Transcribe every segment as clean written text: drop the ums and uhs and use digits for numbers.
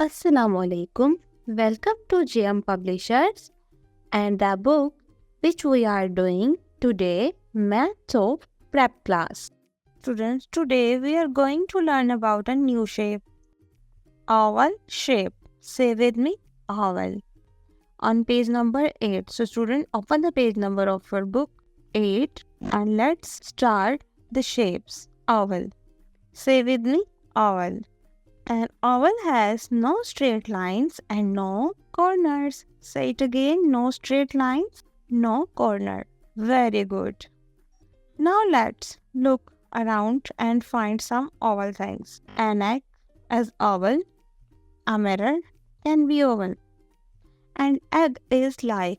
Assalamualaikum. Welcome to JM Publishers and the book which we are doing today, Maths of Prep Class. Students, today we are going to learn about a new shape, oval shape. Say with me, oval. On page number 8. So student, open the page number of your book 8 and let's start the shapes. Oval. Say with me, oval. An oval has no straight lines and no corners. Say it again, no straight lines, no corner. Very good. Now let's look around and find some oval things. An egg is oval. A mirror can be oval. An egg is like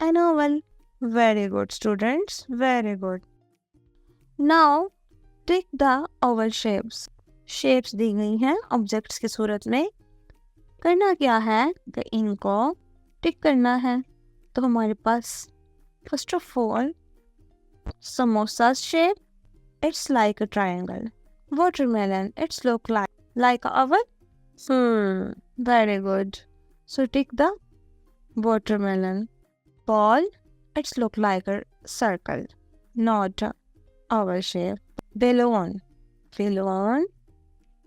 an oval. Very good, students. Very good. Now take the oval shapes. Shapes दी गई हैं objects की सूरत में. करना क्या है कि इनको टिक करना है. तो हमारे पास first of all samosa shape, it's like a triangle. Watermelon, it's look like a oval. Very good. So tick the watermelon. Ball, it's look like a circle, not a oval shape. Balloon,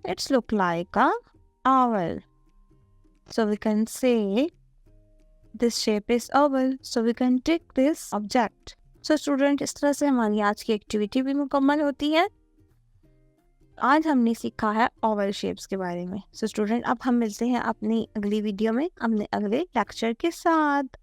it's look like a oval. So we can say this shape is oval. So we can tick this object. So student, इस तरह से हमारी आज की activity भी मुकम्मल होती है. आज हमने सीखा है ओवल शेप्स के बारे में. सो स्टूडेंट, अब हम मिलते हैं अपनी अगली वीडियो में अपने अगले लेक्चर के साथ.